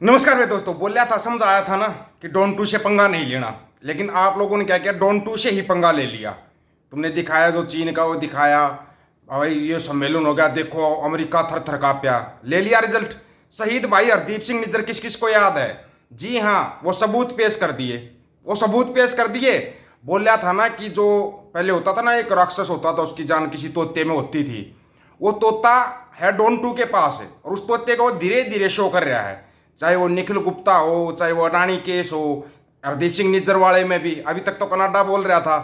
नमस्कार मेरे दोस्तों, बोल रहा था, समझ आया था ना कि डॉन टू से पंगा नहीं लेना। लेकिन आप लोगों ने क्या किया, डॉन टू से ही पंगा ले लिया। तुमने दिखाया जो चीन का, वो दिखाया भाई ये सम्मेलन हो गया, देखो अमेरिका थर थर कांपा, ले लिया रिजल्ट। शहीद भाई हरदीप सिंह निज्जर किस किस को याद है? जी हाँ, वो सबूत पेश कर दिए, वो सबूत पेश कर दिए। बोल रहा था ना कि जो पहले होता था ना, एक राक्षस होता था, उसकी जान किसी तोते में होती थी। वो तोता है डॉन टू के पास है, और उस तोते को वो धीरे धीरे शो कर रहा है। चाहे वो निखिल गुप्ता हो, चाहे वो अडानी केस हो, हरदीप सिंह निज्जर वाले में भी अभी तक तो कनाडा बोल रहा था,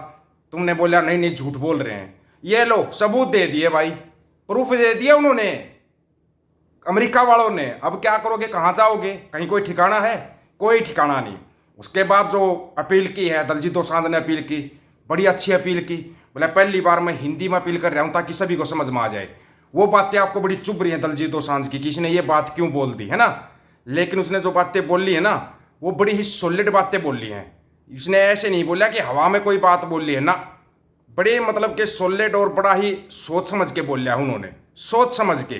तुमने बोला नहीं नहीं झूठ बोल रहे हैं। ये लो सबूत दे दिए भाई, प्रूफ दे दिए उन्होंने, अमेरिका वालों ने। अब क्या करोगे, कहाँ जाओगे? कहीं कोई ठिकाना है? कोई ठिकाना नहीं। उसके बाद जो अपील की है, दलजीत दोसांझ ने अपील की, बड़ी अच्छी अपील की। बोला पहली बार मैं हिंदी में अपील कर रहा हूँ ताकि सभी को समझ में आ जाए। वो बातें आपको बड़ी चुभ रही हैं दलजीत दोसांझ की कि इसने ये बात क्यों बोल दी है ना। लेकिन उसने जो बातें बोली है ना, वो बड़ी ही सॉलिड बातें बोली हैं। इसने ऐसे नहीं बोला कि हवा में कोई बात बोली है ना, बड़े मतलब के सॉलिड और बड़ा ही सोच समझ के बोल लिया उन्होंने, सोच समझ के।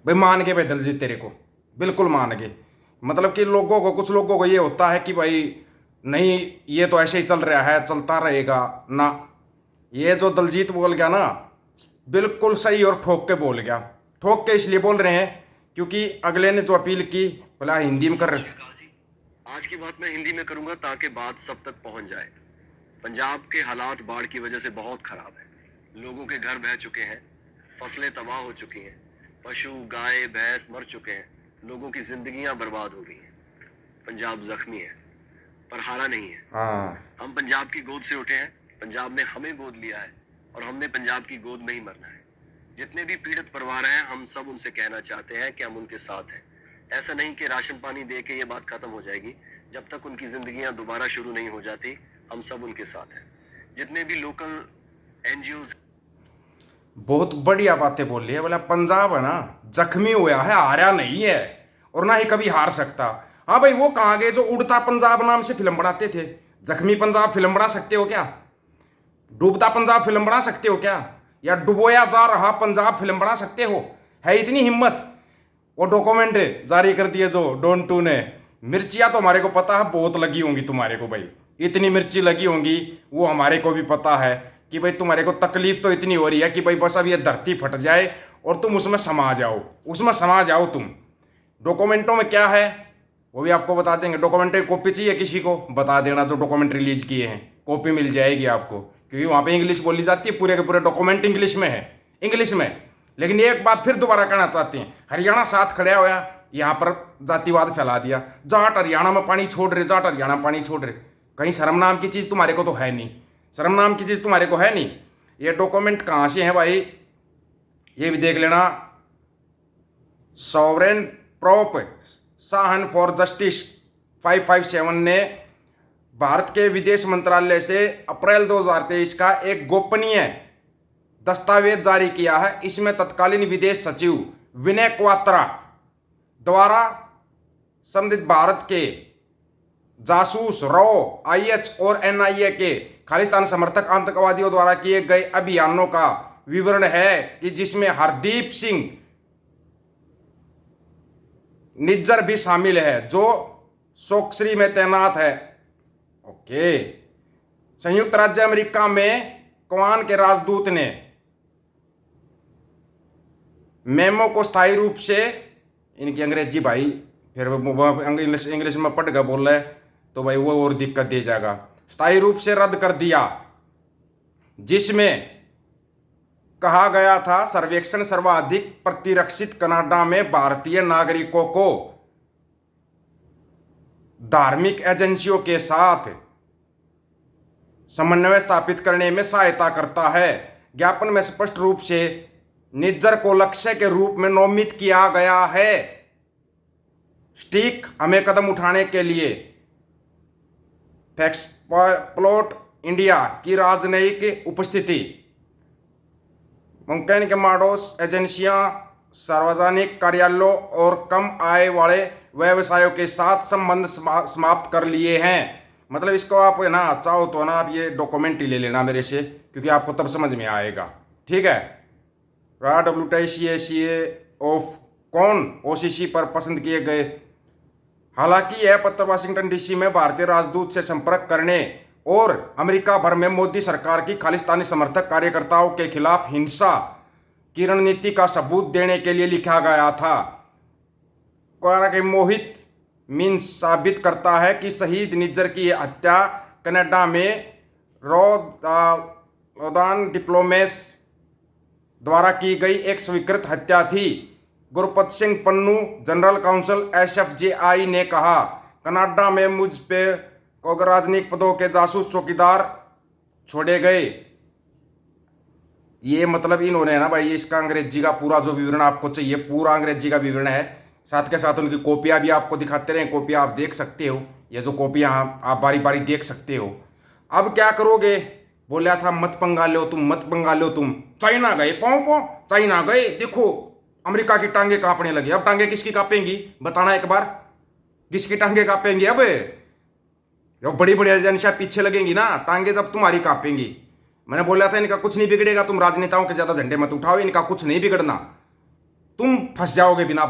भाई मान के भाई दलजीत तेरे को, बिल्कुल मान के। मतलब कि लोगों को, कुछ लोगों को ये होता है कि भाई नहीं ये तो ऐसे ही चल रहा है, चलता रहेगा ना। ये जो दलजीत बोल गया ना, बिल्कुल सही और ठोक के बोल गया। ठोक के इसलिए बोल रहे हैं क्योंकि अगले ने जो अपील की, बोला हिंदी में कर। आज की बात मैं हिंदी में करूंगा ताकि बात सब तक पहुंच जाए। पंजाब के हालात बाढ़ की वजह से बहुत खराब है। लोगों के घर बह चुके हैं, फसलें तबाह हो चुकी हैं, पशु गाय भैंस मर चुके हैं, लोगों की जिंदगियां बर्बाद हो गई हैं। पंजाब जख्मी है पर हारा नहीं है। हाँ, हम पंजाब की गोद से उठे हैं, पंजाब ने हमें गोद लिया है और हमने पंजाब की गोद में ही मरना है। जितने भी पीड़ित परिवार हैं, हम सब उनसे कहना चाहते हैं कि हम उनके साथ हैं। ऐसा नहीं कि राशन पानी दे के ये बात खत्म हो जाएगी। जब तक उनकी जिंदगियां दोबारा शुरू नहीं हो जाती, हम सब उनके साथ हैं। जितने भी लोकल एनजीओज। बहुत बढ़िया बातें बोल रही है। बोला पंजाब है ना, जख्मी हुआ है, हारा नहीं है और ना ही कभी हार सकता। हाँ भाई, वो कहाँ गए जो उड़ता पंजाब नाम से फिल्म बनाते थे? जख्मी पंजाब फिल्म बना सकते हो क्या? डूबता पंजाब फिल्म बना सकते हो क्या? या डुबोया जा रहा पंजाब फिल्म बना सकते हो? है इतनी हिम्मत? वो डॉक्यूमेंट जारी कर दिए जो डॉन टू ने। मिर्चियाँ तो हमारे को पता है बहुत लगी होंगी तुम्हारे को भाई, इतनी मिर्ची लगी होंगी, वो हमारे को भी पता है कि भाई तुम्हारे को तकलीफ तो इतनी हो रही है कि भाई बस अब ये धरती फट जाए और तुम उसमें समा जाओ, उसमें समा जाओ तुम। डॉक्यूमेंटों में क्या है वो भी आपको बता देंगे। डॉक्यूमेंट्री कॉपी चाहिए किसी को, बता देना, जो डॉक्यूमेंट रिलीज किए हैं कॉपी मिल जाएगी आपको, क्योंकि वहाँ पे इंग्लिश बोली जाती है, पूरे के पूरे डॉक्यूमेंट इंग्लिश में है, इंग्लिश में। लेकिन एक बात फिर दोबारा कहना चाहते हैं, हरियाणा साथ खड़ा हुआ, यहाँ पर जातिवाद फैला दिया, जाट हरियाणा में पानी छोड़ रहे, जाट हरियाणा में पानी छोड़ रहे। कहीं शर्म नाम की चीज़ तुम्हारे को तो है नहीं, शर्म नाम की चीज़ तुम्हारे को है नहीं। ये डॉक्यूमेंट कहाँ से है भाई, ये भी देख लेना। सॉवरेन प्रोप साहन फॉर जस्टिस 557 ने भारत के विदेश मंत्रालय से अप्रैल 2023 का एक गोपनीय दस्तावेज जारी किया है। इसमें तत्कालीन विदेश सचिव विनय क्वात्रा द्वारा संबंधित भारत के जासूस रॉ, आईएच और एनआईए के खालिस्तान समर्थक आतंकवादियों द्वारा किए गए अभियानों का विवरण है कि जिसमें हरदीप सिंह निज्जर भी शामिल है जो सोक्सरी में तैनात है। ओके, संयुक्त राज्य अमेरिका में क्वान के राजदूत ने मेमो को स्थायी रूप से, इनकी अंग्रेजी भाई फिर इंग्लिश में पढ़ कर बोल रहे तो भाई वो और दिक्कत दे जाएगा, स्थायी रूप से रद्द कर दिया, जिसमें कहा गया था सर्वेक्षण सर्वाधिक प्रतिरक्षित कनाडा में भारतीय नागरिकों को धार्मिक एजेंसियों के साथ समन्वय स्थापित करने में सहायता करता है। ज्ञापन में स्पष्ट रूप से निज्जर को लक्ष्य के रूप में नामित किया गया है। स्टिक हमें कदम उठाने के लिए प्लॉट इंडिया की राजनयिक उपस्थिति, मुमकिन के माडोस एजेंसियां सार्वजनिक कार्यालयों और कम आय वाले व्यवसायों के साथ संबंध समाप्त कर लिए हैं। मतलब इसको आप ना चाहो तो ना आप ये डॉक्यूमेंट ही ले लेना मेरे से, क्योंकि आपको तब समझ में आएगा। ठीक है, WTCA ऑफ कौन OCC पर पसंद किए गए हालांकि यह पत्र वाशिंगटन डीसी में भारतीय राजदूत से संपर्क करने और अमेरिका भर में मोदी सरकार की खालिस्तानी समर्थक कार्यकर्ताओं के खिलाफ हिंसा की रणनीति का सबूत देने के लिए लिखा गया था। कि मोहित मीन्स साबित करता है कि शहीद निज्जर की हत्या कनाडा में रोदान डिप्लोमेस द्वारा की गई एक स्वीकृत हत्या थी। Gurpat Singh Pannun, general counsel SFJI ने कहा, कनाडा में मुझ पे राजनीतिक पदों के जासूस चौकीदार छोड़े गए। ये मतलब इन्होंने ना भाई इसका अंग्रेजी का पूरा जो विवरण आपको चाहिए, पूरा अंग्रेजी का विवरण है, साथ के साथ उनकी कॉपियां भी आपको दिखाते रहे। कॉपियां आप देख सकते हो, ये जो कॉपियां आप बारी बारी देख सकते हो। अब क्या करोगे? बोला था मत पंगा लो तुम, मत पंगा लो तुम। चाइना गए, पाओ चाइना गए, देखो अमेरिका की टांगे कांपने लगी। अब टांगे किसकी कांपेंगी बताना एक बार, किसकी टांगे कांपेंगी? अब जो बड़ी बड़ी एजेंसियां पीछे लगेंगी ना, टांगे जब तुम्हारी कांपेंगी। मैंने बोला था इनका कुछ नहीं बिगड़ेगा, तुम राजनेताओं के ज्यादा झंडे मत उठाओ, इनका कुछ नहीं बिगड़ना। तुम फंस जाओगे बिना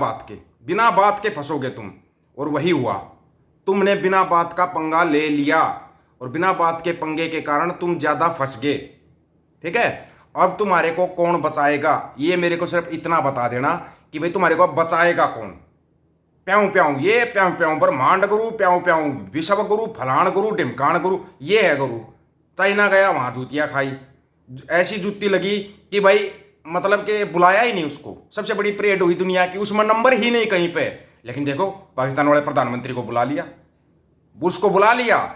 बात के फंसोगे तुम। और वही हुआ, तुमने बिना बात का पंगा ले लिया और बिना बात के पंगे के कारण तुम ज्यादा फंस गए। ठीक है, अब तुम्हारे को कौन बचाएगा? ये मेरे को सिर्फ इतना बता देना कि भाई तुम्हारे को बचाएगा कौन? प्याऊं प्याऊं, ये प्याऊं प्याऊं ब्रह्मांड गुरु, प्याऊं प्याऊं विश्व गुरु, फलान गुरु, ढिमकान गुरु, ये है गुरु। चाइना गया, वहां जूतियां खाई, ऐसी जूती लगी कि भाई मतलब कि बुलाया ही नहीं उसको। सबसे बड़ी परेड हुई दुनिया की, उसमें नंबर ही नहीं कहीं पे। लेकिन देखो पाकिस्तान वाले प्रधानमंत्री को बुला लिया, उसको बुला लिया।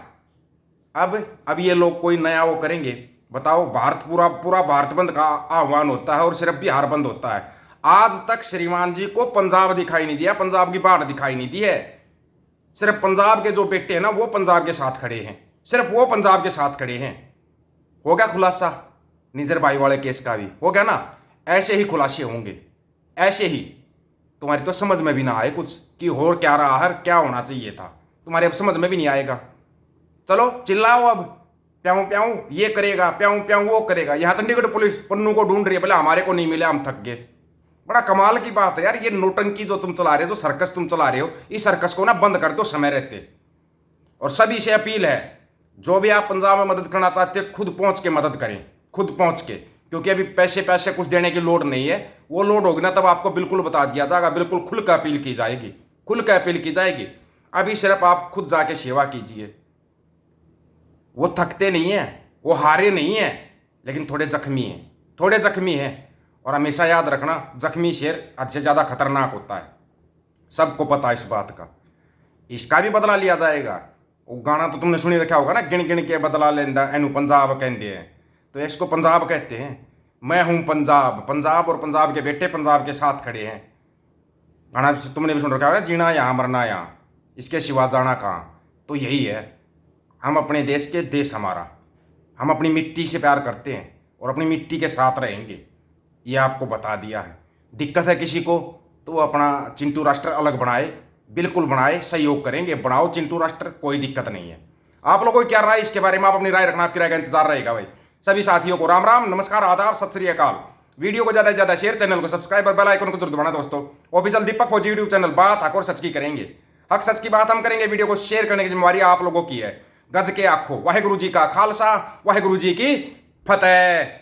अब ये लोग कोई नया वो करेंगे? बताओ, भारत पूरा भारत बंद का आह्वान होता है और सिर्फ बिहार बंद होता है। आज तक श्रीमान जी को पंजाब दिखाई नहीं दिया, पंजाब की बाढ़ दिखाई नहीं दी है। सिर्फ पंजाब के जो बेटे हैं ना, वो पंजाब के साथ खड़े हैं, सिर्फ वो पंजाब के साथ खड़े हैं। हो गया खुलासा निजर भाई वाले केस का भी, हो गया ना? ऐसे ही खुलासे होंगे, ऐसे ही। तुम्हारी तो समझ में भी ना आए कुछ कि हो क्या रहा है, क्या होना चाहिए था, तुम्हारे अब समझ में भी नहीं आएगा। चलो चिल्लाओ अब, प्याऊं प्याऊं ये करेगा, प्याऊं प्याऊं वो करेगा। यहां चंडीगढ़ पुलिस पन्नू को ढूंढ रही है, बोले हमारे को नहीं मिले, हम थक गए। बड़ा कमाल की बात है यार, ये नोटंकी जो तुम चला रहे हो, जो सर्कस तुम चला रहे हो, इस सर्कस को ना बंद कर दो समय रहते। और सभी से अपील है, जो भी आप पंजाब में मदद करना चाहते हैं, खुद पहुंच के मदद करें, खुद पहुंच के। क्योंकि अभी पैसे कुछ देने की लोड नहीं है, वो लोड होगी ना तब आपको बिल्कुल बता दिया जाएगा, बिल्कुल खुल कर अपील की जाएगी, खुल कर अपील की जाएगी। अभी सिर्फ आप खुद जाके सेवा कीजिए। वो थकते नहीं है, वो हारे नहीं है, लेकिन थोड़े जख्मी हैं। और हमेशा याद रखना, जख्मी शेर हद से ज्यादा खतरनाक होता है, सबको पता है इस बात का। इसका भी बदला लिया जाएगा। वो गाना तो तुमने सुनी रखा होगा ना, गिन गिन के बदला लेंदा एनू पंजाब कहते हैं, तो इसको पंजाब कहते हैं। मैं हूं पंजाब और पंजाब के बेटे पंजाब के साथ खड़े हैं। गाना तुमने भी सुन रखा होगा, जीना यहाँ मरना यहाँ, इसके सिवा जाना कहाँ। तो यही है, हम अपने देश के देश हमारा, हम अपनी मिट्टी से प्यार करते हैं और अपनी मिट्टी के साथ रहेंगे, ये आपको बता दिया है। दिक्कत है किसी को तो वो अपना चिंटू राष्ट्र अलग बनाए, बिल्कुल बनाए, सहयोग करेंगे, बनाओ चिंटू राष्ट्र, कोई दिक्कत नहीं है। आप लोगों की क्या राय इसके बारे में? आप अपनी राय रखना, आपकी राय का इंतजार रहेगा भाई। सभी साथियों को राम राम, नमस्कार, आदाब, सत श्री अकाल। वीडियो को ज्यादा से ज्यादा शेयर, चैनल को सब्सक्राइब और बेल आइकन को जरूर दबाना दोस्तों। ऑफिशियल दीपक फौजी यूट्यूब चैनल, बात हक और सच की करेंगे, हक सच की बात हम करेंगे। वीडियो को शेयर करने की जिम्मेवारी आप लोगों की है। गज के आखो, वाहेगुरु जी का खालसा, वाहेगुरु जी की फतेह।